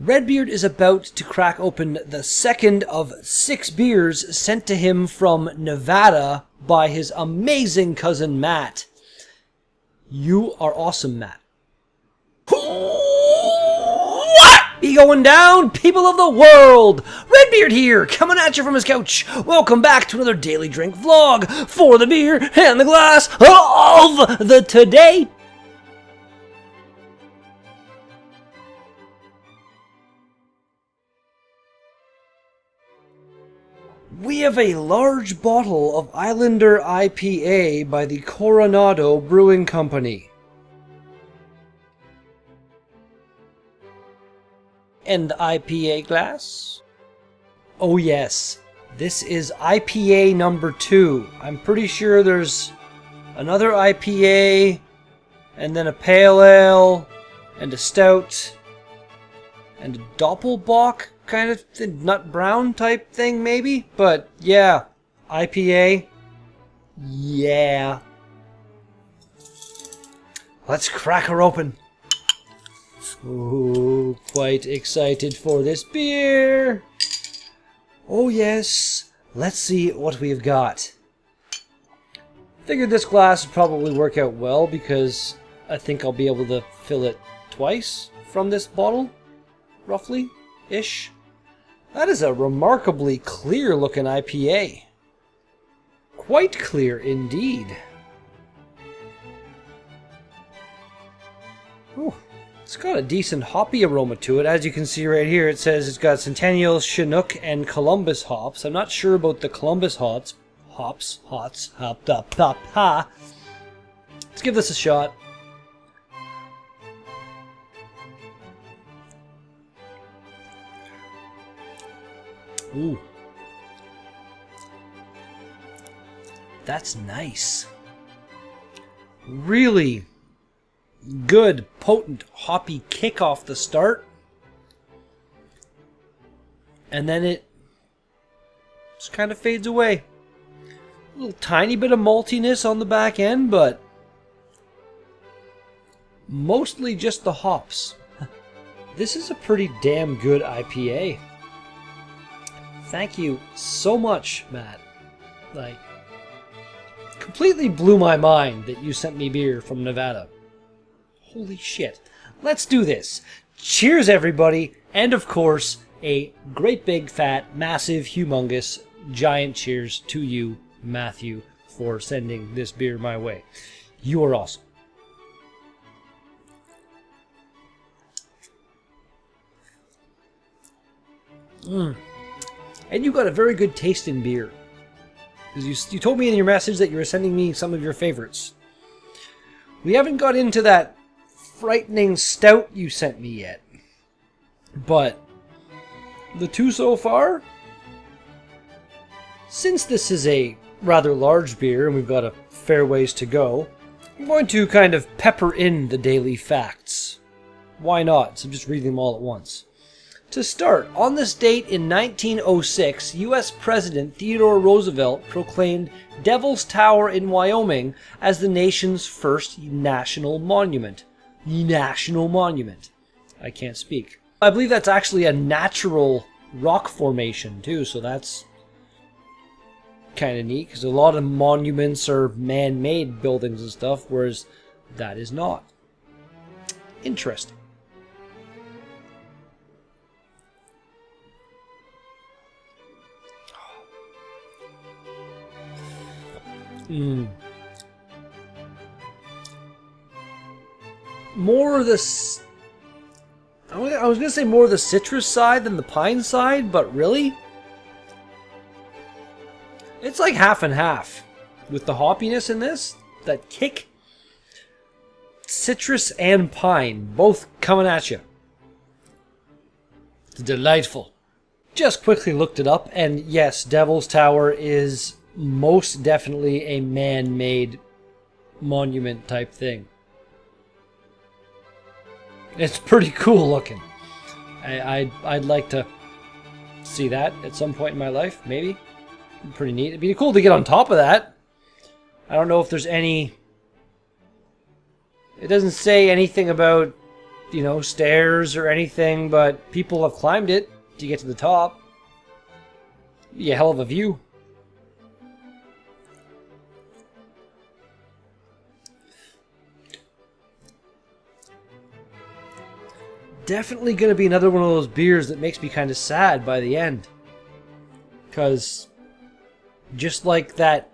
Redbeard is about to crack open the second of 6 beers sent to him from Nevada by his amazing cousin Matt. You are awesome, Matt. What be going down, people of the world? Redbeard here, coming at you from his couch. Welcome back to another Daily Drink vlog for the beer and the glass of the today. We have a large bottle of Islander IPA by the Coronado Brewing Company. And the IPA glass? Oh yes, this is IPA number 2. I'm pretty sure there's another IPA, and then a pale ale, and a stout, and a doppelbock kind of thing, nut brown type thing maybe, but yeah, IPA, yeah. Let's crack her open. Ooh, quite excited for this beer. Oh yes, let's see what we've got. Figured this glass would probably work out well because I think I'll be able to fill it twice from this bottle, roughly-ish. That is a remarkably clear looking IPA. Quite clear indeed. Ooh, it's got a decent hoppy aroma to it. As you can see right here, it says it's got Centennial, Chinook, and Columbus hops. I'm not sure about the Columbus hops. Let's give this a shot. Ooh. That's nice. Really good, potent, hoppy kick off the start. And then it just kind of fades away. A little tiny bit of maltiness on the back end, but mostly just the hops. This is a pretty damn good IPA. Thank you so much, Matt. Like, completely blew my mind that you sent me beer from Nevada. Holy shit. Let's do this. Cheers, everybody. And of course, a great big fat, massive, humongous, giant cheers to you, Matthew, for sending this beer my way. You are awesome. And you got a very good taste in beer. Because you told me in your message that you were sending me some of your favorites. We haven't got into that frightening stout you sent me yet. But the 2 so far, since this is a rather large beer and we've got a fair ways to go, I'm going to kind of pepper in the daily facts. Why not? So just read them all at once. To start, on this date in 1906, U.S. President Theodore Roosevelt proclaimed Devil's Tower in Wyoming as the nation's first national monument. National monument. I can't speak. I believe that's actually a natural rock formation too, so that's kind of neat, because a lot of monuments are man-made buildings and stuff, whereas that is not. Interesting. More of the... I was going to say more of the citrus side than the pine side, but really? It's like half and half. With the hoppiness in this, that kick, citrus and pine, both coming at you. It's delightful. Just quickly looked it up, and yes, Devil's Tower is most definitely a man-made monument type thing. It's pretty cool looking. I'd like to see that at some point in my life, maybe. Pretty neat. It'd be cool to get on top of that. I don't know if there's any... It doesn't say anything about stairs or anything, but people have climbed it to get to the top. Be a hell of a view. Definitely going to be another one of those beers that makes me kind of sad by the end. Because just like that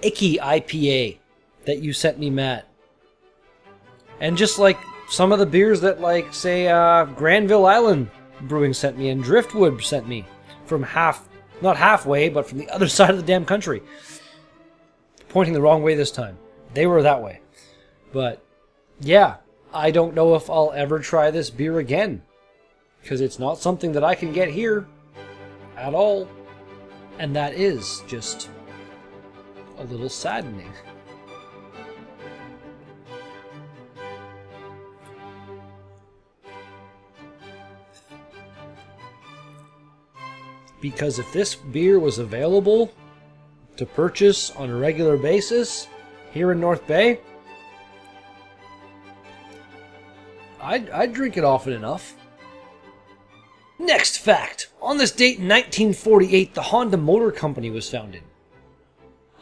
icky IPA that you sent me, Matt. And just like some of the beers that, like, say, Granville Island Brewing sent me and Driftwood sent me from not halfway, but from the other side of the damn country. Pointing the wrong way this time. They were that way. But, yeah, I don't know if I'll ever try this beer again. Because it's not something that I can get here at all. And that is just a little saddening. Because if this beer was available to purchase on a regular basis here in North Bay, I'd drink it often enough. Next fact. On this date in 1948, the Honda Motor Company was founded.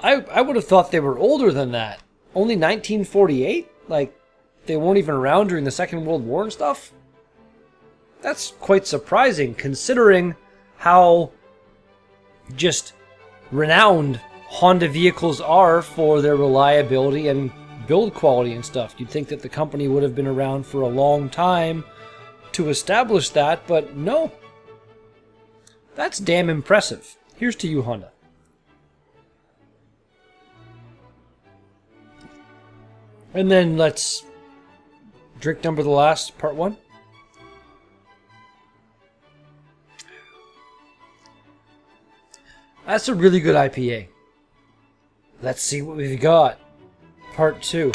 I would have thought they were older than that. Only 1948? Like, they weren't even around during the Second World War and stuff? That's quite surprising, considering how just renowned Honda vehicles are for their reliability and build quality and stuff. You'd think that the company would have been around for a long time to establish that, but no. That's damn impressive. Here's to you, Honda. And then let's drink number the last, part one. That's a really good IPA. Let's see what we've got. Part 2.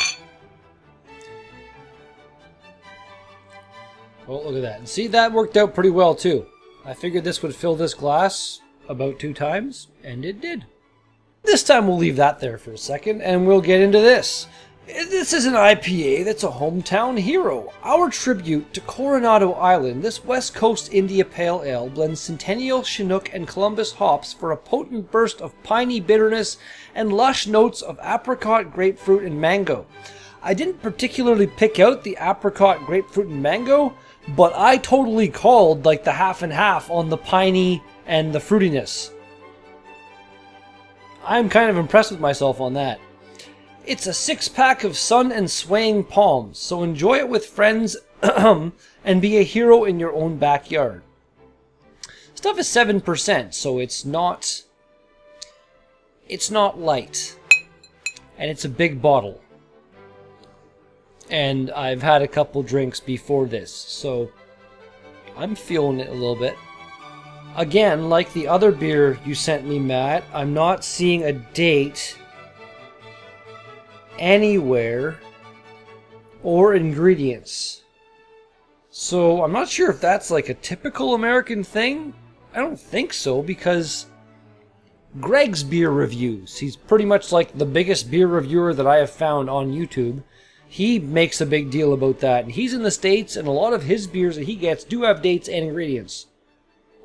Oh, look at that. And see, that worked out pretty well, too. I figured this would fill this glass about 2 times, and it did. This time we'll leave that there for a second, and we'll get into this. This is an IPA that's a hometown hero. Our tribute to Coronado Island, this West Coast India Pale Ale blends Centennial, Chinook, and Columbus hops for a potent burst of piney bitterness and lush notes of apricot, grapefruit, and mango. I didn't particularly pick out the apricot, grapefruit, and mango, but I totally called like the half and half on the piney and the fruitiness. I'm kind of impressed with myself on that. It's a 6-pack of sun and swaying palms, so enjoy it with friends and be a hero in your own backyard. Stuff is 7%, so it's not light. And it's a big bottle. And I've had a couple drinks before this, so I'm feeling it a little bit. Again, like the other beer you sent me, Matt, I'm not seeing a date anywhere or ingredients. So I'm not sure if that's like a typical American thing. I don't think so, because Greg's beer reviews, he's pretty much like the biggest beer reviewer that I have found on YouTube. He makes a big deal about that, and he's in the States, and a lot of his beers that he gets do have dates and ingredients.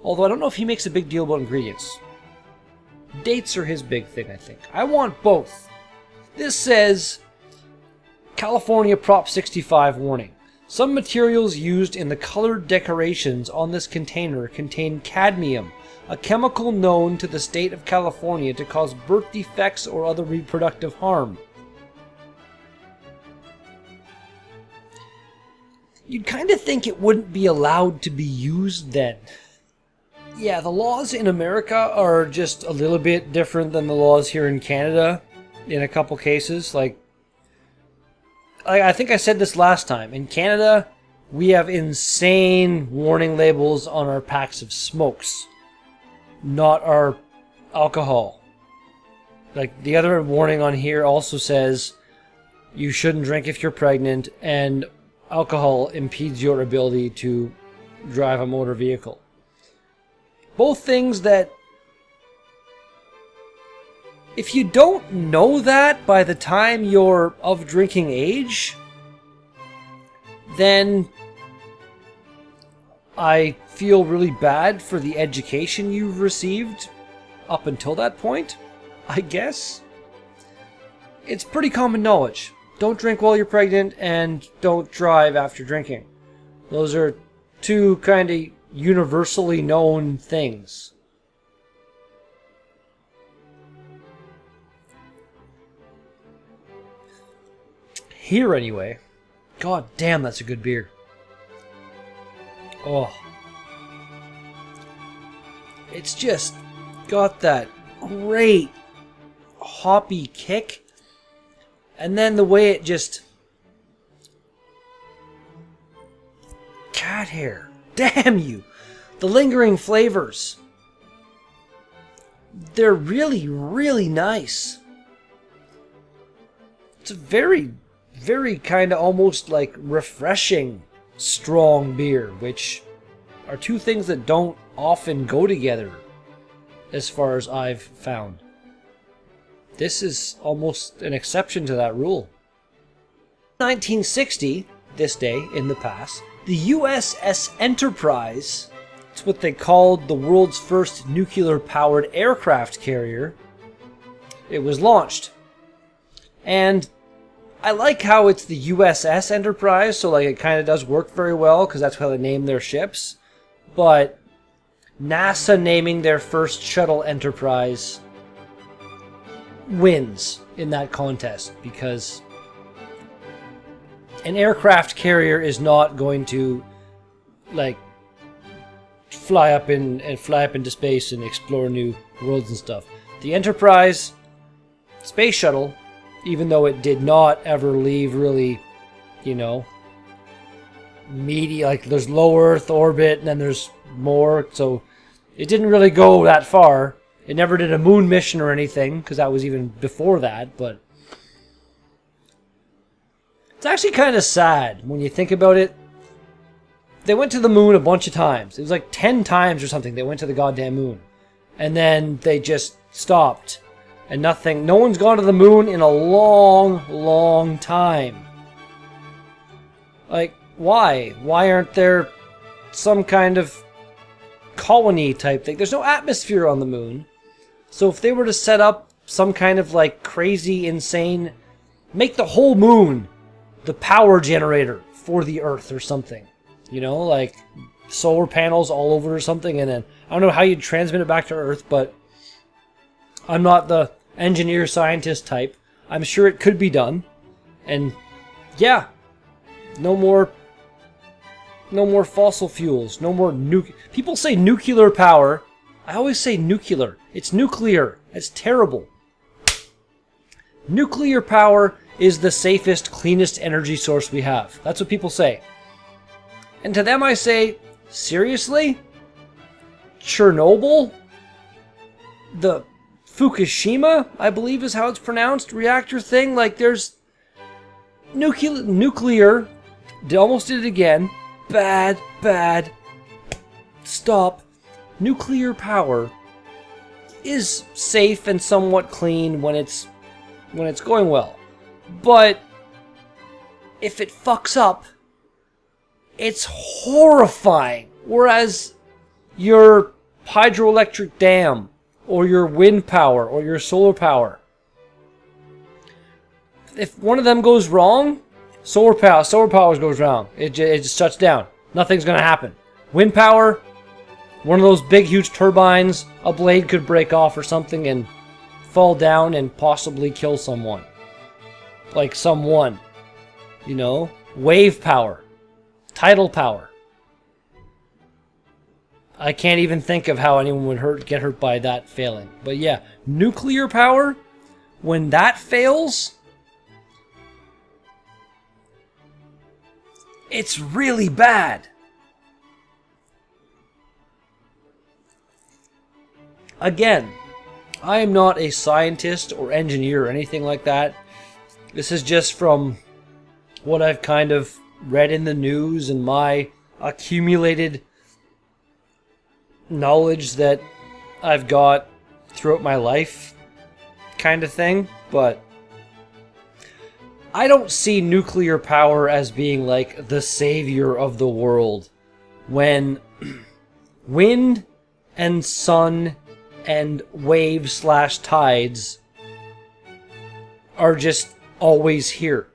Although I don't know if he makes a big deal about ingredients. Dates are his big thing, I think. I want both. This says, California Prop 65 warning. Some materials used in the colored decorations on this container contain cadmium, a chemical known to the state of California to cause birth defects or other reproductive harm. You'd kind of think it wouldn't be allowed to be used then. Yeah, the laws in America are just a little bit different than the laws here in Canada. In a couple cases, like I think I said this last time. In Canada, we have insane warning labels on our packs of smokes, not our alcohol. Like the other warning on here also says you shouldn't drink if you're pregnant, and alcohol impedes your ability to drive a motor vehicle. Both things that, if you don't know that by the time you're of drinking age, then I feel really bad for the education you've received up until that point, I guess. It's pretty common knowledge. Don't drink while you're pregnant and don't drive after drinking. Those are two kind of universally known things. Here anyway. God damn, that's a good beer. Oh. It's just got that great hoppy kick. And then the way it just... Cat hair. Damn you. The lingering flavors. They're really, really nice. It's a very, very kind of almost like refreshing strong beer, which are two things that don't often go together as far as I've found. This is almost an exception to that rule. 1960, this day in the past, the USS Enterprise, it's what they called the world's first nuclear-powered aircraft carrier, it was launched. And I like how it's the USS Enterprise, so like it kind of does work very well, because that's how they name their ships. But NASA naming their first shuttle Enterprise wins in that contest, because an aircraft carrier is not going to like fly up into space and explore new worlds and stuff. The Enterprise space shuttle, even though it did not ever leave really, you know, meaty, like there's low Earth orbit and then there's more, so it didn't really go that far. It never did a moon mission or anything, because that was even before that, but it's actually kind of sad when you think about it. They went to the moon a bunch of times. It was like 10 times or something they went to the goddamn moon. And then they just stopped. And nothing, no one's gone to the moon in a long, long time. Like, why? Why aren't there some kind of colony type thing? There's no atmosphere on the moon. So if they were to set up some kind of like crazy, insane, make the whole moon the power generator for the Earth or something. You know, like solar panels all over or something, and then I don't know how you'd transmit it back to Earth, but I'm not the engineer scientist type. I'm sure it could be done. And yeah, no more fossil fuels, no more people say nuclear power. I always say nuclear. It's nuclear. It's terrible. Nuclear power is the safest, cleanest energy source we have. That's what people say. And to them I say, seriously? Chernobyl? The Fukushima, I believe is how it's pronounced, reactor thing? Like there's nuclear, almost did it again. Bad. Stop. Nuclear power is safe and somewhat clean when it's going well. But if it fucks up, it's horrifying. Whereas your hydroelectric dam or your wind power or your solar power, if one of them goes wrong, solar power goes wrong. It just shuts down. Nothing's going to happen. Wind power, one of those big huge turbines, a blade could break off or something and fall down and possibly kill someone. Like someone. You know? Wave power. Tidal power. I can't even think of how anyone would get hurt by that failing. But yeah, nuclear power, when that fails, it's really bad. Again, I am not a scientist or engineer or anything like that. This is just from what I've kind of read in the news and my accumulated knowledge that I've got throughout my life kind of thing. But I don't see nuclear power as being like the savior of the world, when wind and sun and waves slash tides are just always here.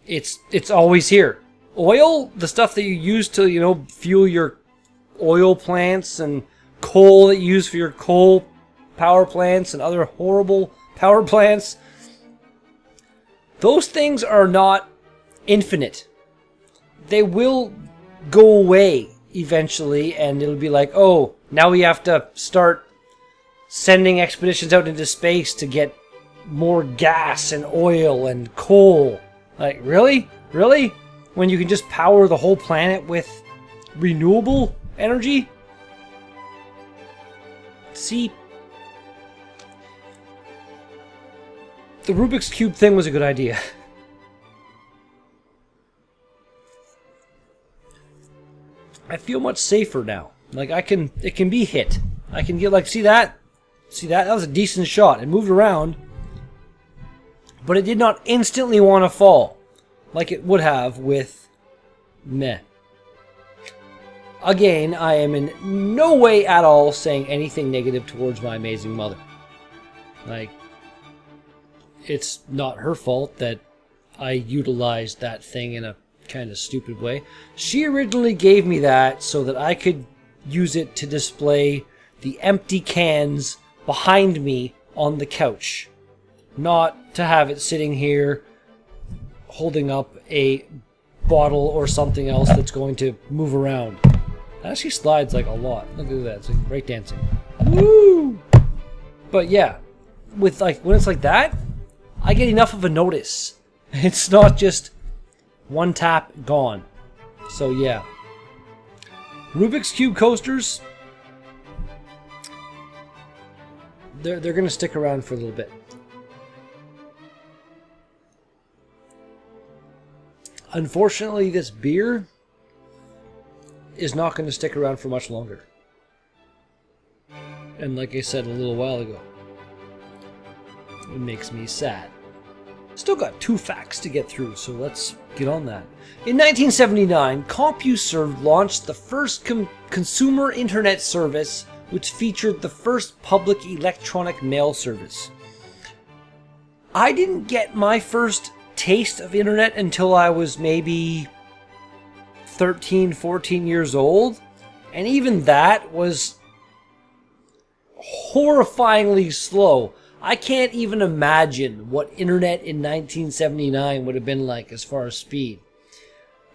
It's always here. Oil, the stuff that you use to, you know, fuel your oil plants, and coal that you use for your coal power plants and other horrible power plants, those things are not infinite. They will go away eventually, and it'll be like, oh, now we have to start sending expeditions out into space to get more gas and oil and coal. Like, really? Really? When you can just power the whole planet with renewable energy? See, the Rubik's Cube thing was a good idea. I feel much safer now. Like, it can be hit. I can get, like, see that? See that? That was a decent shot. It moved around, but it did not instantly want to fall like it would have with meh. Again, I am in no way at all saying anything negative towards my amazing mother. Like, it's not her fault that I utilized that thing in a kind of stupid way. She originally gave me that so that I could use it to display the empty cans behind me on the couch. Not to have it sitting here holding up a bottle or something else that's going to move around. It actually slides like a lot. Look at that. It's like breakdancing. Woo! But yeah, with like when it's like that, I get enough of a notice. It's not just one tap, gone. So yeah. Rubik's Cube coasters, they're going to stick around for a little bit. Unfortunately, this beer is not going to stick around for much longer. And like I said a little while ago, it makes me sad. Still got 2 facts to get through, so let's get on that. In 1979, CompuServe launched the first consumer internet service, which featured the first public electronic mail service. I didn't get my first taste of internet until I was maybe 13, 14 years old, and even that was horrifyingly slow. I can't even imagine what internet in 1979 would have been like as far as speed.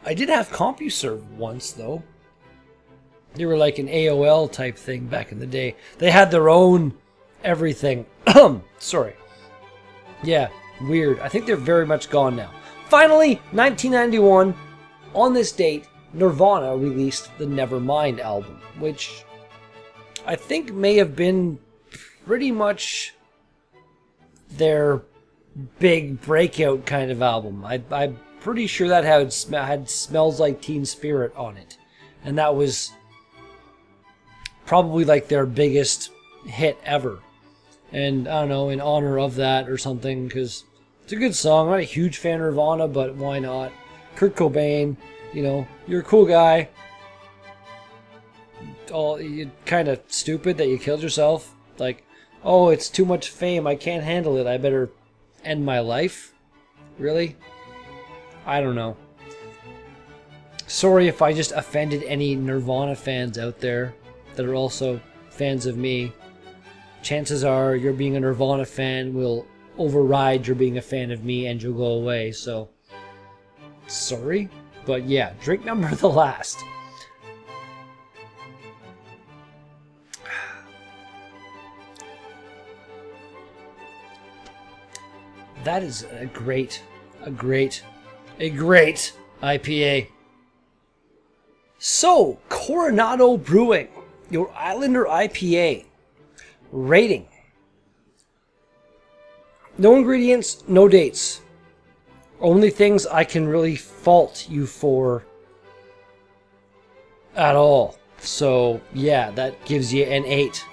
I did have CompuServe once, though. They were like an AOL type thing back in the day. They had their own everything. Sorry. Yeah, weird. I think they're very much gone now. Finally, 1991, on this date, Nirvana released the Nevermind album, which I think may have been pretty much their big breakout kind of album. I'm pretty sure that had Smells Like Teen Spirit on it. And that was probably like their biggest hit ever. And I don't know, in honor of that or something, because it's a good song. I'm not a huge fan of Nirvana, but why not? Kurt Cobain, you know, you're a cool guy. You're kind of stupid that you killed yourself. Like, oh, it's too much fame, I can't handle it, I better end my life? Really? I don't know. Sorry if I just offended any Nirvana fans out there that are also fans of me. Chances are your being a Nirvana fan will override your being a fan of me and you'll go away, so sorry. But yeah, drink number the last. That is a great IPA. So, Coronado Brewing, your Islander IPA. Rating. No ingredients, no dates. Only things I can really fault you for at all. So, yeah, that gives you an 8.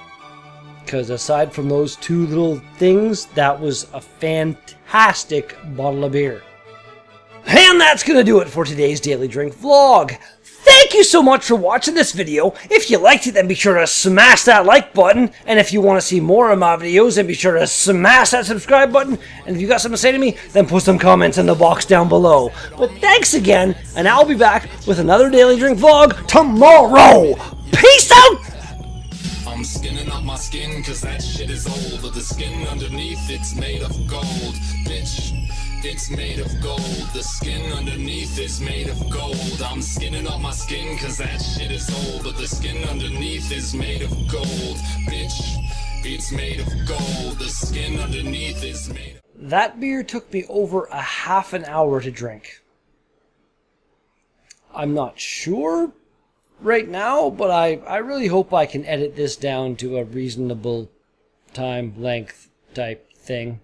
Because aside from those 2 little things, that was a fantastic bottle of beer. And that's going to do it for today's Daily Drink vlog. Thank you so much for watching this video. If you liked it, then be sure to smash that like button. And if you want to see more of my videos, then be sure to smash that subscribe button. And if you got something to say to me, then put some comments in the box down below. But thanks again, and I'll be back with another Daily Drink vlog tomorrow. Peace out! I'm skinning up my skin cause that shit is old, but the skin underneath it's made of gold, bitch. It's made of gold, the skin underneath is made of gold. I'm skinning up my skin cause that shit is old, but the skin underneath is made of gold, bitch. It's made of gold, the skin underneath is made of... That beer took me over a half an hour to drink. I'm not sure right now, but I really hope I can edit this down to a reasonable time length type thing.